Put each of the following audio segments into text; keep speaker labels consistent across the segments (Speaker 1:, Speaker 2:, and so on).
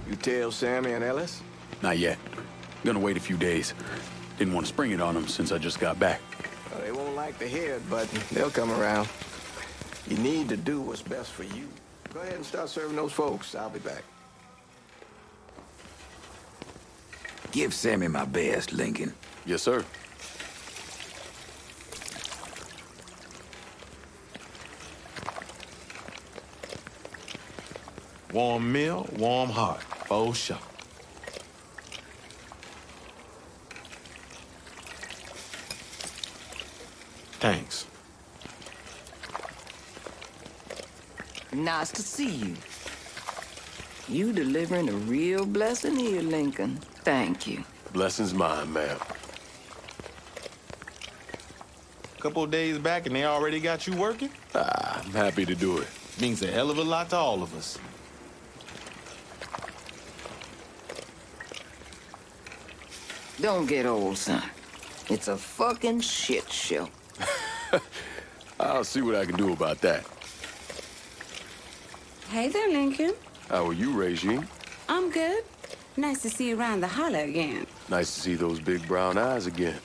Speaker 1: You tell Sammy and Ellis?
Speaker 2: Not yet. Gonna wait a few days. Didn't want to spring it on them since I just got back.
Speaker 1: Well, they won't like to hear it, but they'll come around. You need to do what's best for you. Go ahead and start serving those folks. I'll be back.
Speaker 3: Give Sammy my best, Lincoln.
Speaker 2: Yes, sir.
Speaker 4: Warm meal, warm heart. For sure. Thanks.
Speaker 5: Nice to see you. You delivering a real blessing here, Lincoln. Thank you.
Speaker 4: Blessing's mine, ma'am. Couple of days back and they already got you working?
Speaker 2: I'm happy to do it.
Speaker 4: Means a hell of a lot to all of us.
Speaker 5: Don't get old, son. It's a fucking shit show.
Speaker 2: I'll see what I can do about that.
Speaker 6: Hey there, Lincoln.
Speaker 2: How are you, Regine?
Speaker 6: I'm good. Nice to see you around the holler again.
Speaker 2: Nice to see those big brown eyes again.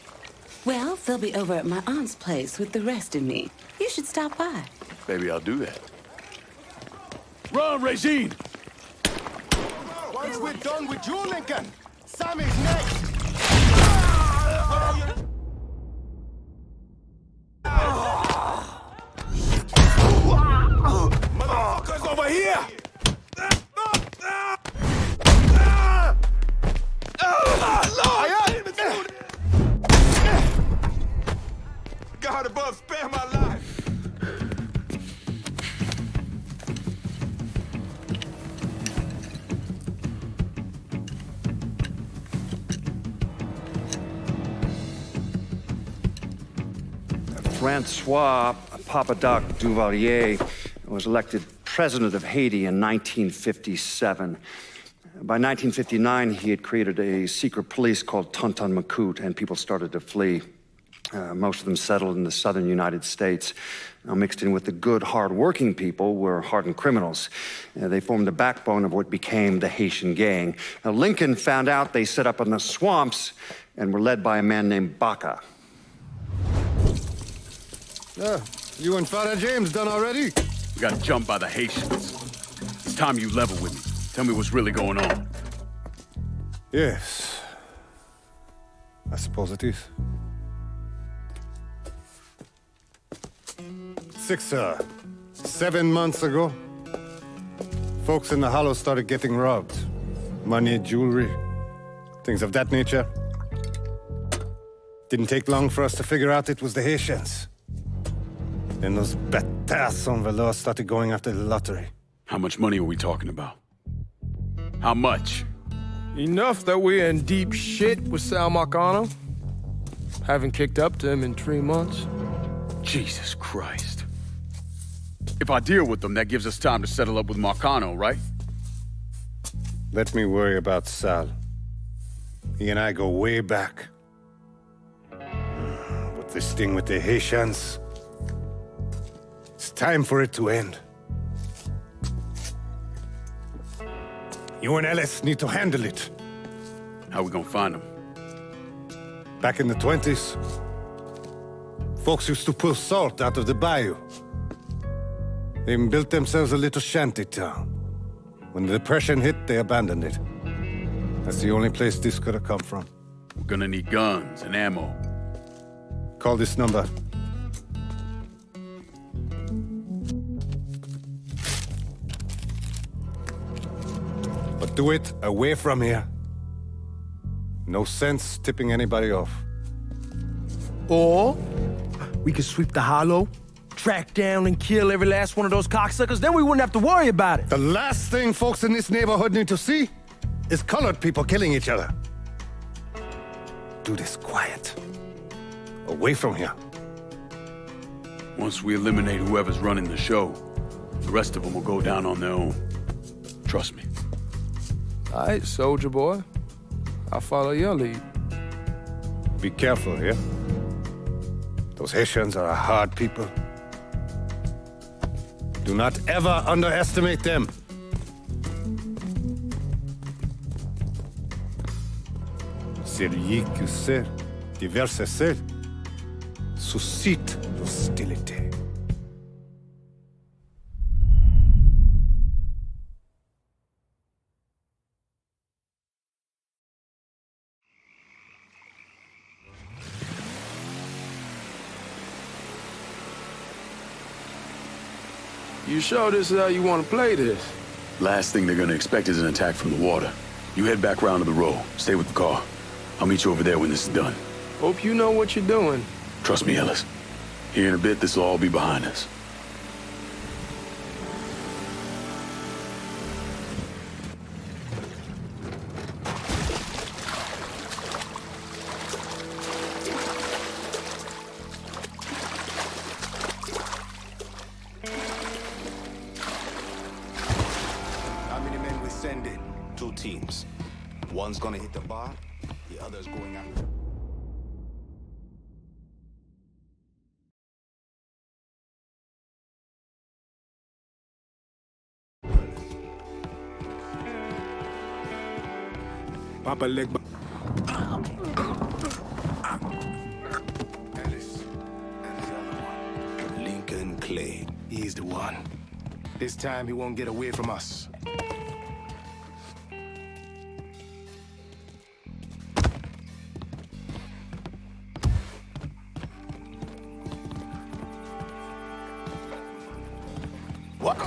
Speaker 6: Well, they'll be over at my aunt's place with the rest of me. You should stop by.
Speaker 2: Maybe I'll do that. Run, Regine!
Speaker 1: Once we're done with you, Lincoln, Sammy's next.
Speaker 4: Motherfuckers over here! God above, spare my life!
Speaker 7: Francois Papadoc Duvalier was elected president of Haiti in 1957. By 1959, he had created a secret police called Tonton Macoute, and people started to flee. Most of them settled in the southern United States. Now, mixed in with the good, hard-working people were hardened criminals. They formed the backbone of what became the Haitian gang. Now, Lincoln found out they set up in the swamps and were led by a man named Baca.
Speaker 8: You and Father James done already?
Speaker 2: We got jumped by the Haitians. It's time you level with me. Tell me what's really going on.
Speaker 8: Yes. I suppose it is. 7 months ago, folks in the Hollow started getting robbed. Money, jewelry, things of that nature. Didn't take long for us to figure out it was the Haitians. Then those bâtards on velours started going after the lottery.
Speaker 2: How much money are we talking about? How much?
Speaker 9: Enough that we're in deep shit with Sal Marcano. Haven't kicked up to him in 3 months.
Speaker 2: Jesus Christ. If I deal with them, that gives us time to settle up with Marcano, right?
Speaker 8: Let me worry about Sal. He and I go way back. But this thing with the Haitians, it's time for it to end. You and Ellis need to handle it.
Speaker 2: How we gonna find them?
Speaker 8: Back in the 20s, folks used to pull salt out of the bayou. They even built themselves a little shanty town. When the Depression hit, they abandoned it. That's the only place this could have come from.
Speaker 2: We're gonna need guns and ammo.
Speaker 8: Call this number. But do it away from here. No sense tipping anybody off.
Speaker 9: Or we could sweep the Hollow, track down and kill every last one of those cocksuckers, then we wouldn't have to worry about it.
Speaker 8: The last thing folks in this neighborhood need to see is colored people killing each other. Do this quiet. Away from here.
Speaker 2: Once we eliminate whoever's running the show, the rest of them will go down on their own. Trust me.
Speaker 9: All right, soldier boy. I'll follow your lead.
Speaker 8: Be careful here. Those Haitians are a hard people. Do not ever underestimate them. celui qui sait déverser seul suscite l'hostilité.
Speaker 10: You sure this is how you want to play this?
Speaker 2: Last thing they're gonna expect is an attack from the water. You head back round to the row. Stay with the car. I'll meet you over there when this is done.
Speaker 10: Hope you know what you're doing.
Speaker 2: Trust me, Ellis. Here in a bit, this will all be behind us.
Speaker 11: How many men we send in? 2 teams. One's gonna hit the bar, the other's going after.
Speaker 10: Papa leg.
Speaker 11: Ellis. And the other one. Lincoln Clay.
Speaker 10: He's the one. This time he won't get away from us.
Speaker 11: What?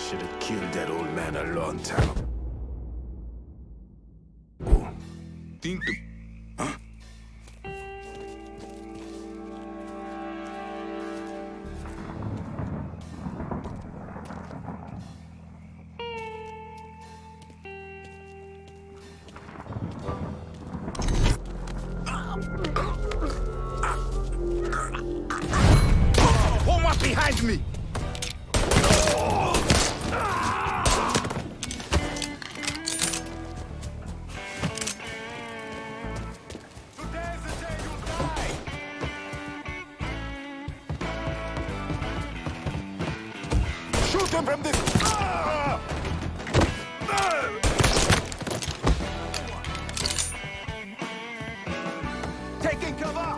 Speaker 10: Should have killed that old man a long time ago.
Speaker 11: Think the... Huh?
Speaker 10: Who was behind me?
Speaker 11: Shoot him from this...
Speaker 10: Taking cover!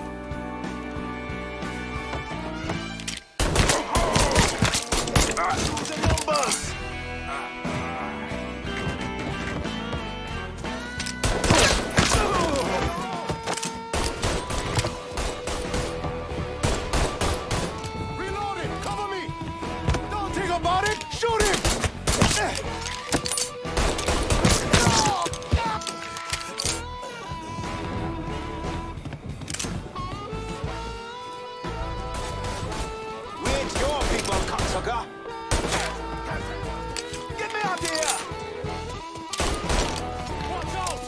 Speaker 10: The numbers! Reloading! Cover me! Don't think about it! Shoot him!
Speaker 11: We ain't your people, cocksucker.
Speaker 10: Get me out of here! Watch out!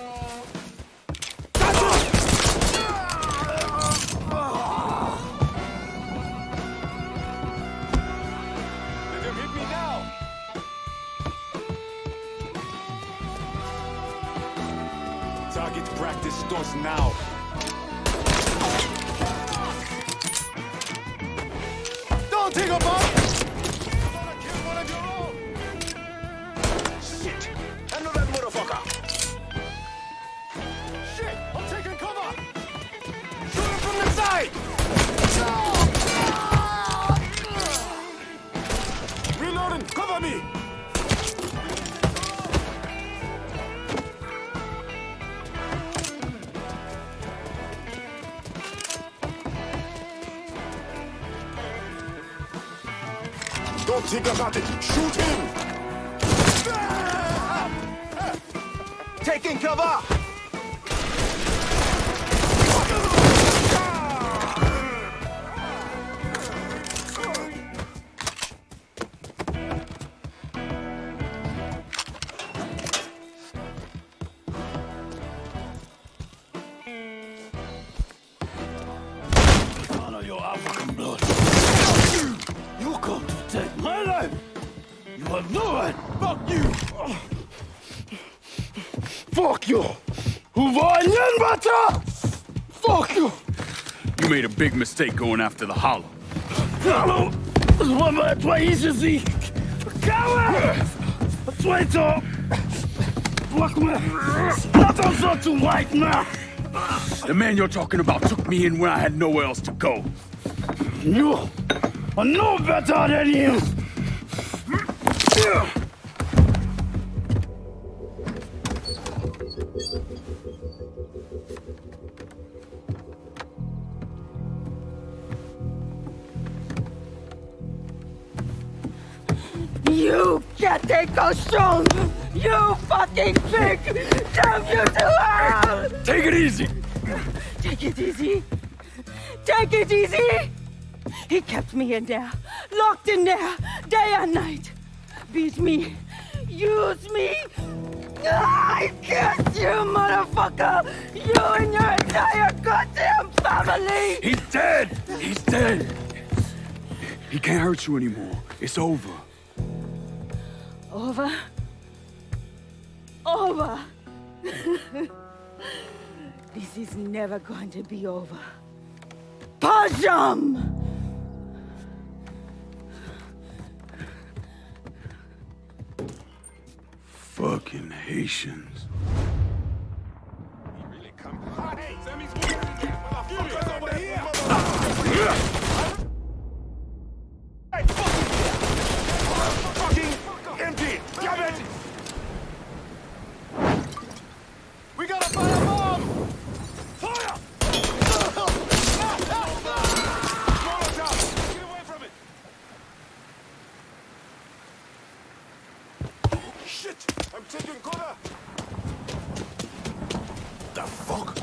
Speaker 11: Let him hit me now. Target practice starts now.
Speaker 10: Don't think about it!
Speaker 11: Kill one of your own. Shit! Handle that motherfucker.
Speaker 10: Shit! I'm taking cover! Shoot him from the side!
Speaker 11: Reloading. Cover me. Don't think about it. Shoot him.
Speaker 10: Taking cover!
Speaker 9: Lord, fuck you! Fuck you! Fuck you!
Speaker 2: You made a big mistake going after the Hollow.
Speaker 9: Hallo! Zwei ist sie! Coward! Zwei to! Fuck me! Not also too white now!
Speaker 2: The man you're talking about took me in when I had nowhere else to go.
Speaker 9: You are no better than him!
Speaker 5: You can't take those stones! You fucking pig! Damn you to hell!
Speaker 2: Take it easy!
Speaker 5: Take it easy! Take it easy! He kept me in there, locked in there, day and night. Beat me, use me. I curse you, motherfucker! You and your entire goddamn family!
Speaker 2: He's dead! He's dead! He can't hurt you anymore. It's over.
Speaker 5: Over? Over! This is never going to be over. Pajam!
Speaker 2: Fucking Haitians.
Speaker 10: Empty! Damn it! We got a fire bomb! Fire! Molotov! Get away from it! Shit! I'm taking cover! The fuck?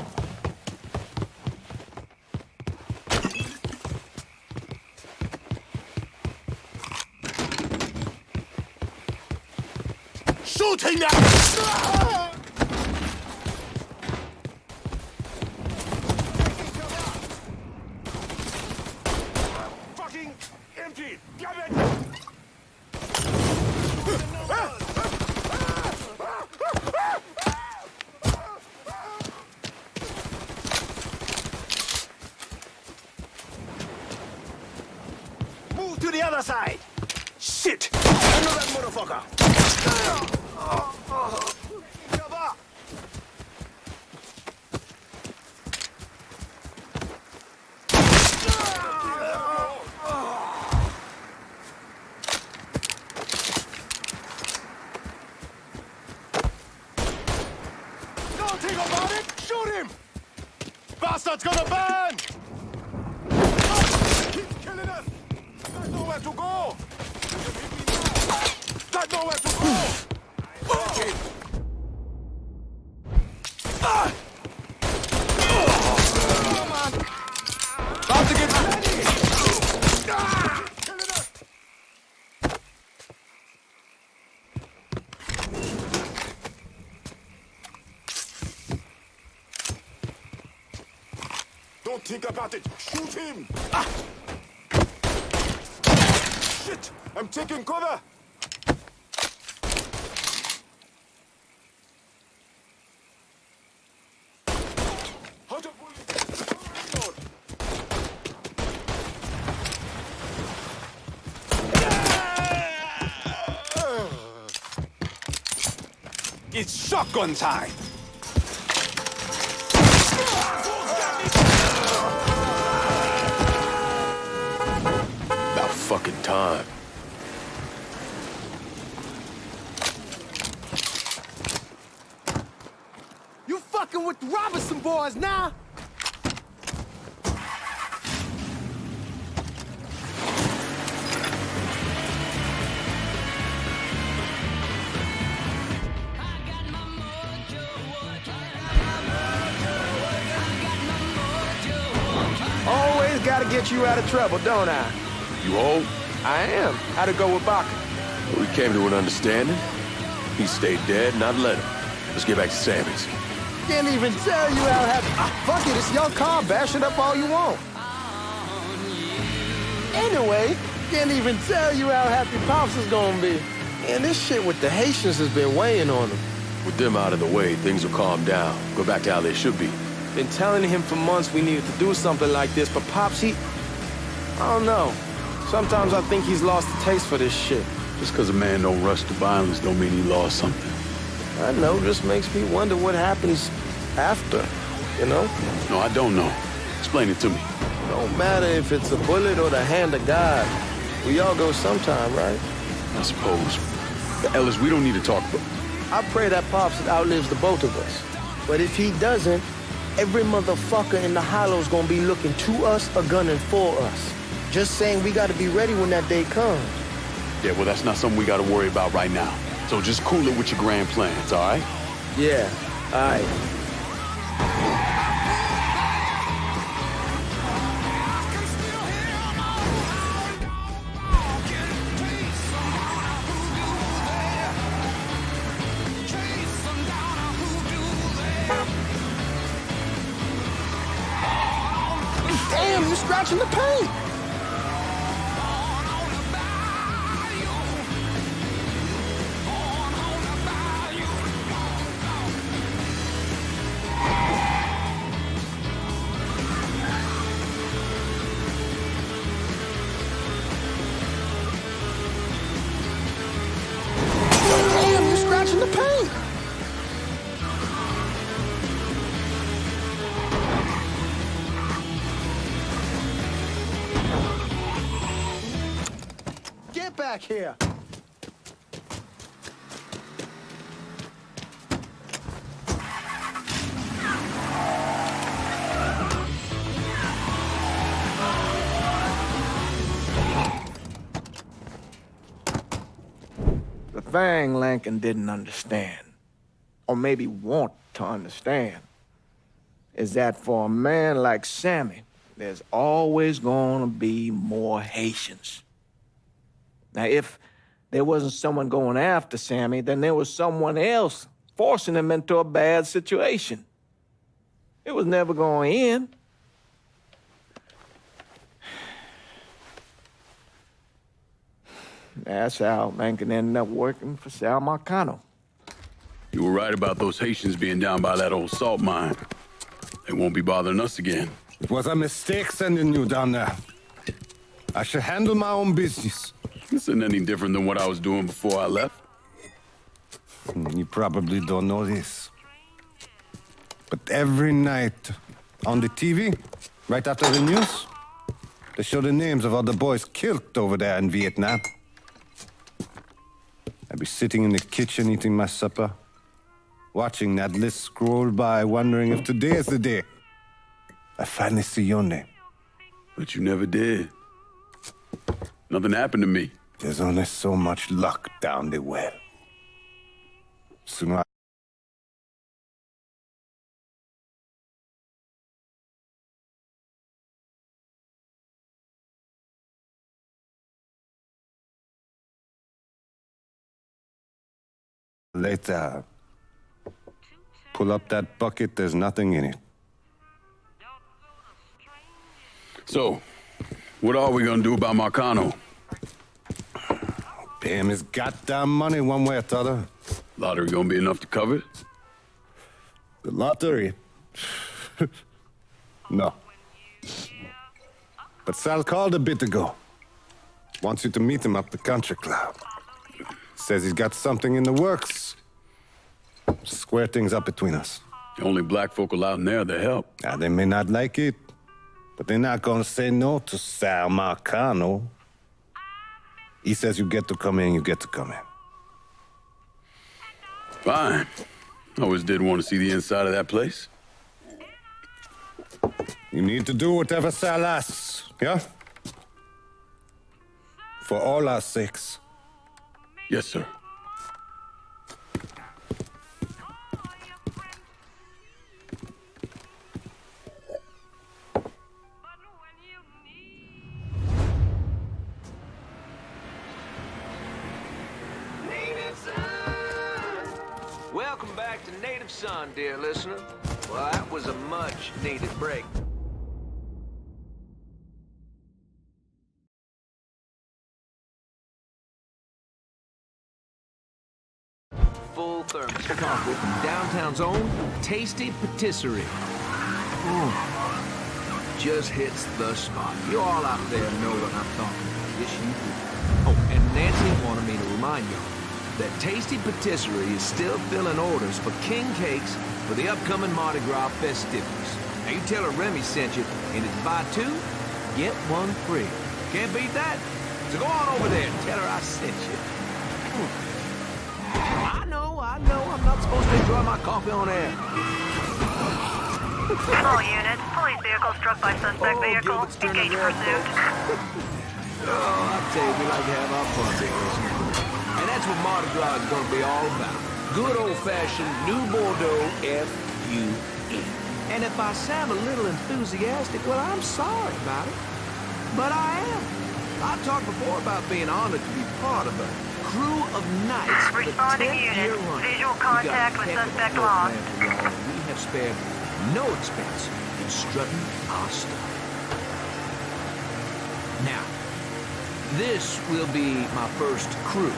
Speaker 10: Shooting now! Fucking empty! Damn it! Move to the other side! Shit! I know that motherfucker! Don't think about it! Shoot him! Bastard's gonna burn! Keep killing us! There's nowhere to go! Got nowhere to go! Okay. Come on! About to get ready! Killing us! Don't think about it! Shoot him! Shit! I'm taking cover! It's shotgun time!
Speaker 11: About fucking time.
Speaker 9: You fucking with the Robinson boys now?
Speaker 1: Always gotta get you out of trouble, don't I?
Speaker 11: You old?
Speaker 1: I am. How'd it go with Baca?
Speaker 11: We came to an understanding. He stayed dead, and I'd let him. Let's get back to Sammy's.
Speaker 1: Can't even tell you how happy. Fuck it, it's your car. Bash it up all you want. Anyway, can't even tell you how happy Pops is gonna be.
Speaker 9: Man, this shit with the Haitians has been weighing on him.
Speaker 12: With them out of the way, things will calm down. Go back to how they should be.
Speaker 9: Been telling him for months we needed to do something like this, but Pops, I don't know. Sometimes I think he's lost the taste for this shit.
Speaker 2: Just because a man don't rush to violence don't mean he lost something.
Speaker 9: I know, just makes me wonder what happens after, you know?
Speaker 2: No, I don't know. Explain it to me.
Speaker 9: Don't matter if it's a bullet or the hand of God. We all go sometime, right?
Speaker 2: I suppose. But Ellis, we don't need to talk about...
Speaker 9: I pray that Pops outlives the both of us. But if he doesn't, every motherfucker in the hollow's gonna be looking to us or gunning for us. Just saying we gotta be ready when that day comes.
Speaker 2: Yeah, well, that's not something we gotta worry about right now. So just cool it with your grand plans, all right?
Speaker 9: Yeah, all right. Damn, you're scratching the paint. Damn, you're scratching the paint. Get back here. The thing Lincoln didn't understand, or maybe want to understand, is that for a man like Sammy, there's always gonna be more Haitians. Now, if there wasn't someone going after Sammy, then there was someone else forcing him into a bad situation. It was never going to end. That's how Lincoln ended up working for Sal Marcano.
Speaker 2: You were right about those Haitians being down by that old salt mine. They won't be bothering us again.
Speaker 8: It was a mistake sending you down there. I should handle my own business.
Speaker 2: This isn't any different than what I was doing before I left.
Speaker 8: You probably don't know this. But every night on the TV, right after the news, they show the names of all the boys killed over there in Vietnam. I'd be sitting in the kitchen eating my supper, watching that list scroll by, wondering if today is the day I finally see your name.
Speaker 2: But you never did. Nothing happened to me.
Speaker 8: There's only so much luck down the well. Sooner later, pull up that bucket, there's nothing in it.
Speaker 2: So, what are we gonna do about Marcano?
Speaker 8: Pay him his goddamn money one way or the other.
Speaker 2: Lottery gonna be enough to cover it?
Speaker 8: The lottery? No. But Sal called a bit ago. Wants you to meet him up the country club. Says he's got something in the works. Square things up between us.
Speaker 2: The only black folk allowed in there to help.
Speaker 8: Now, they may not like it, but they're not gonna say no to Sal Marcano. He says you get to come in, you get to come in.
Speaker 2: Fine. I always did want to see the inside of that place.
Speaker 8: You need to do whatever Sal asks, yeah? For all our sakes.
Speaker 2: Yes, sir.
Speaker 1: Welcome back to Native Son, dear listener. Well, that was a much-needed break.
Speaker 13: full thermos. Coffee from downtown's own Tasty Patisserie. Just hits the spot. You all out there know what I'm talking about. Yes, you do. Oh, and Nancy wanted me to remind y'all that Tasty Patisserie is still filling orders for king cakes for the upcoming Mardi Gras festivities. Now, you tell her Remy sent you, and it's buy two, get one free. Can't beat that. So go on over there and tell her I sent you. I know, I'm not supposed to enjoy my coffee on air.
Speaker 14: All units, police vehicle struck by suspect vehicle. Engage pursuit.
Speaker 13: I tell you, we like to have our fun here. And that's what Mardi Gras is going to be all about. Good old-fashioned New Bordeaux F-U-E. And if I sound a little enthusiastic, well, I'm sorry about it. But I am. I've talked before about being honored to be part of a crew of knights for the 10th year running.
Speaker 14: Visual contact with suspect lost.
Speaker 13: We have spared no expense in strutting our stuff. Now, this will be my first crew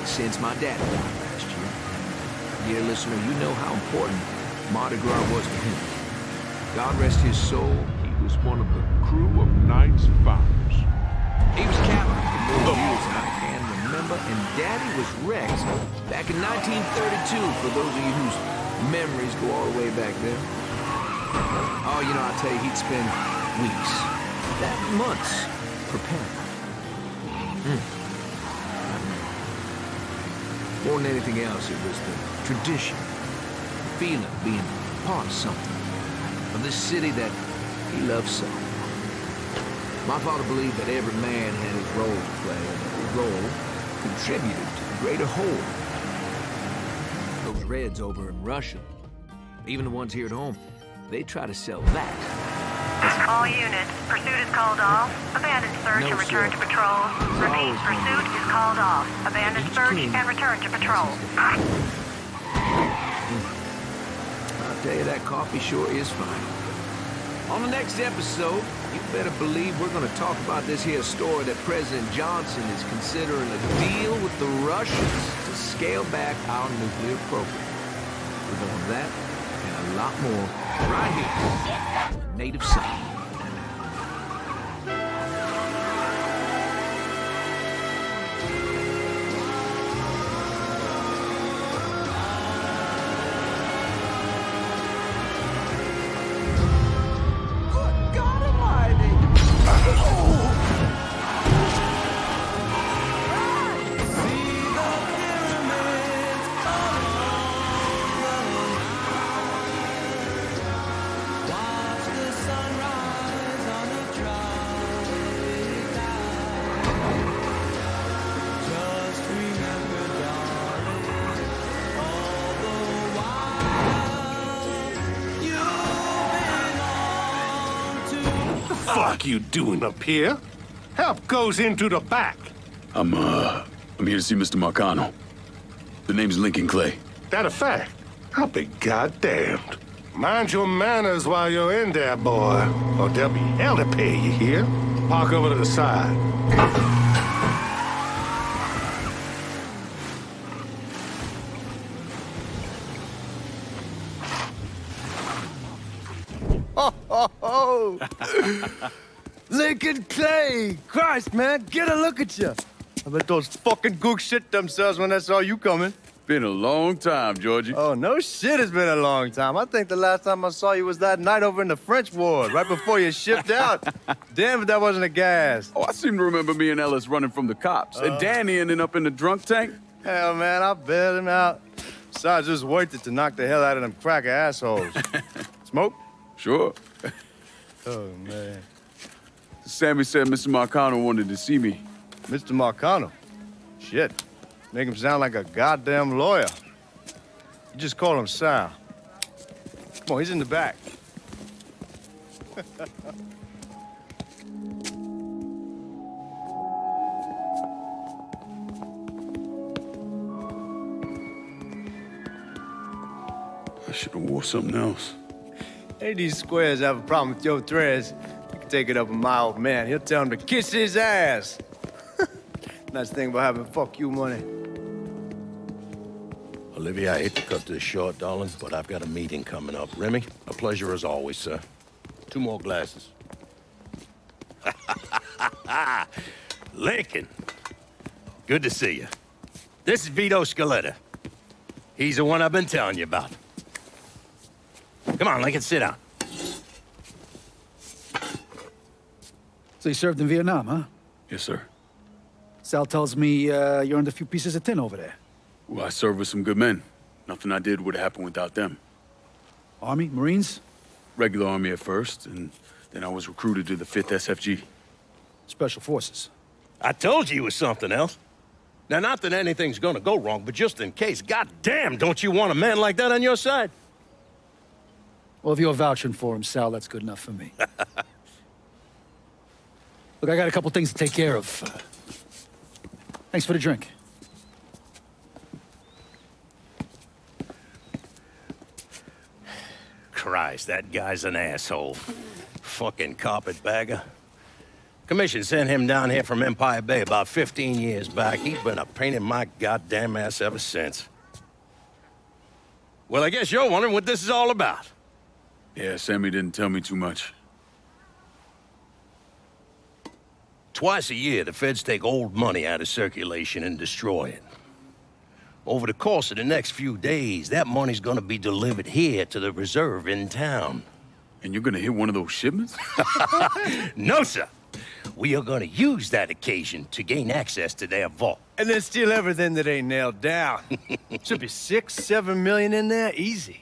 Speaker 13: since my dad died last year. Dear listener, you know how important Mardi Gras was to him. God rest his soul, he was one of the crew of Knights Founders. He was captain for more years than I can remember, and Daddy was Rex back in 1932, for those of you whose memories go all the way back there. Oh, you know, I tell you, he'd spend weeks, months, preparing. More than anything else, it was the tradition, the feeling of being part of something, of this city that he loved so. My father believed that every man had his role to play, and every role contributed to the greater whole. Those Reds over in Russia, even the ones here at home, they try to sell that.
Speaker 14: All units, pursuit is called off. Abandon search and return to patrol. Repeat, pursuit is called off. Abandon search and return to patrol.
Speaker 13: I'll tell you, that coffee sure is fine. On the next episode, you better believe we're going to talk about this here story that President Johnson is considering a deal with the Russians to scale back our nuclear program. We're doing that and a lot more right here, Native Son.
Speaker 10: Fuck you doing up here? Help goes into the back.
Speaker 2: I'm here to see Mr. Marcano. The name's Lincoln Clay.
Speaker 10: That a fact? I'll be goddamned. Mind your manners while you're in there, boy, or there'll be hell to pay, you hear? Park over to the side.
Speaker 15: Lincoln Clay! Christ, man, get a look at you. I bet those fucking gooks shit themselves when they saw you coming.
Speaker 2: Been a long time, Georgie.
Speaker 15: Oh, no shit, it's been a long time. I think the last time I saw you was that night over in the French ward, right before you shipped out. Damn if that wasn't a gas.
Speaker 2: Oh, I seem to remember me and Ellis running from the cops, and Danny ending up in the drunk tank.
Speaker 15: Hell, man, I bailed him out. Besides, it was worth it to knock the hell out of them cracker assholes. Smoke?
Speaker 2: Sure.
Speaker 15: Oh, man.
Speaker 2: Sammy said Mr. Marcano wanted to see me.
Speaker 15: Mr. Marcano? Shit. Make him sound like a goddamn lawyer. You just call him Sal. Come on, he's in the back.
Speaker 2: I should have wore something else.
Speaker 15: Hey, these squares have a problem with your threads. You can take it up with my old man. He'll tell him to kiss his ass. Nice thing about having fuck you money.
Speaker 12: Olivia, I hate to cut this short, darling, but I've got a meeting coming up. Remy, a pleasure as always, sir. 2 more glasses. Lincoln. Good to see you. This is Vito Scaletta. He's the one I've been telling you about. Come on, Lincoln, sit down.
Speaker 16: So you served in Vietnam, huh?
Speaker 2: Yes, sir.
Speaker 16: Sal tells me you earned a few pieces of tin over there.
Speaker 2: Well, I served with some good men. Nothing I did would have happened without them.
Speaker 16: Army? Marines?
Speaker 2: Regular Army at first, and then I was recruited to the 5th SFG.
Speaker 16: Special Forces.
Speaker 12: I told you it was something else. Now, not that anything's gonna go wrong, but just in case, goddamn, don't you want a man like that on your side?
Speaker 16: Well, if you're vouching for him, Sal, that's good enough for me. Look, I got a couple things to take care of. Thanks for the drink.
Speaker 12: Christ, that guy's an asshole. Fucking carpetbagger. Commission sent him down here from Empire Bay about 15 years back. He's been a pain in my goddamn ass ever since. Well, I guess you're wondering what this is all about.
Speaker 2: Yeah, Sammy didn't tell me too much.
Speaker 12: Twice a year, the feds take old money out of circulation and destroy it. Over the course of the next few days, that money's gonna be delivered here to the reserve in town.
Speaker 2: And you're gonna hit one of those shipments?
Speaker 12: No, sir. We are gonna use that occasion to gain access to their vault.
Speaker 15: And then steal everything that ain't nailed down. Should be 6-7 million in there, easy.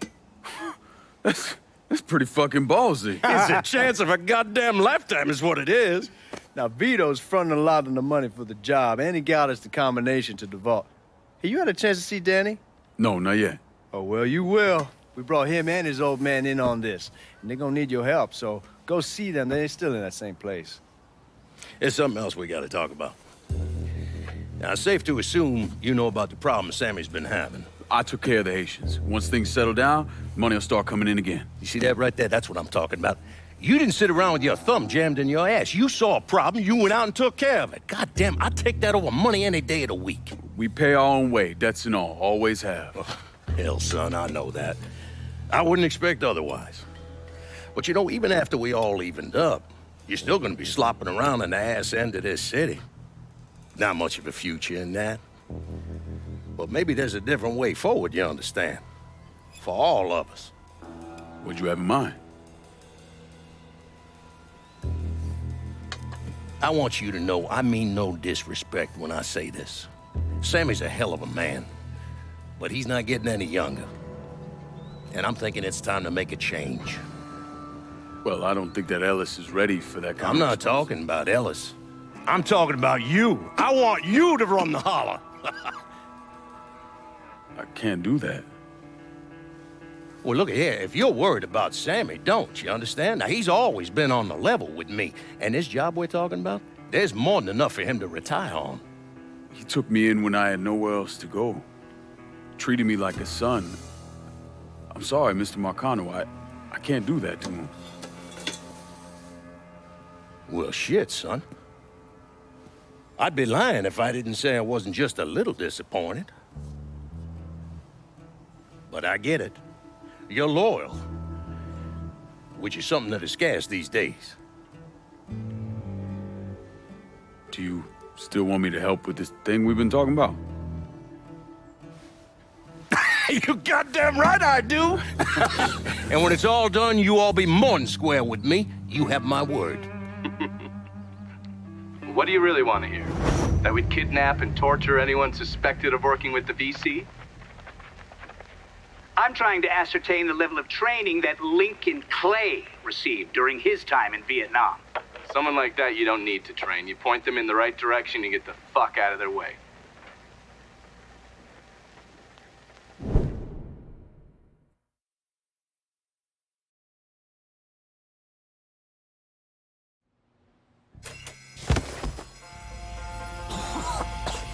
Speaker 2: That's pretty fucking ballsy.
Speaker 12: It's a chance of a goddamn lifetime is what it is.
Speaker 15: Now, Vito's fronting a lot of the money for the job, and he got us the combination to the vault. Hey, you had a chance to see Danny?
Speaker 2: No, not yet.
Speaker 15: Oh, well, you will. We brought him and his old man in on this, and they're gonna need your help, so go see them. They're still in that same place.
Speaker 12: There's something else we gotta talk about. Now, it's safe to assume you know about the problem Sammy's been having.
Speaker 2: I took care of the Haitians. Once things settle down, money will start coming in again.
Speaker 12: You see that right there? That's what I'm talking about. You didn't sit around with your thumb jammed in your ass. You saw a problem, you went out and took care of it. God damn, I'd take that over money any day of the week.
Speaker 2: We pay our own way, debts and all. Always have.
Speaker 12: Oh, hell, son, I know that. I wouldn't expect otherwise. But you know, even after we all evened up, you're still gonna be slopping around in the ass end of this city. Not much of a future in that. But maybe there's a different way forward, you understand? For all of us.
Speaker 2: What'd you have in mind?
Speaker 12: I want you to know I mean no disrespect when I say this. Sammy's a hell of a man, but he's not getting any younger. And I'm thinking it's time to make a change.
Speaker 2: Well, I don't think that Ellis is ready for that kind
Speaker 12: I'm not talking about Ellis. I'm talking about you. I want you to run the holler.
Speaker 2: I can't do that.
Speaker 12: Well, look here, if you're worried about Sammy, don't, you understand? Now, he's always been on the level with me, and this job we're talking about, there's more than enough for him to retire on.
Speaker 2: He took me in when I had nowhere else to go. Treated me like a son. I'm sorry, Mr. Marcano, I can't do that to him.
Speaker 12: Well, shit, son. I'd be lying if I didn't say I wasn't just a little disappointed. But I get it. You're loyal, which is something that is scarce these days.
Speaker 2: Do you still want me to help with this thing we've been talking about?
Speaker 12: You goddamn right I do! And when it's all done, you all be more than square with me. You have my word.
Speaker 17: What do you really want to hear? That we'd kidnap and torture anyone suspected of working with the VC?
Speaker 18: I'm trying to ascertain the level of training that Lincoln Clay received during his time in Vietnam.
Speaker 17: Someone like that you don't need to train. You point them in the right direction and get the fuck out of their way.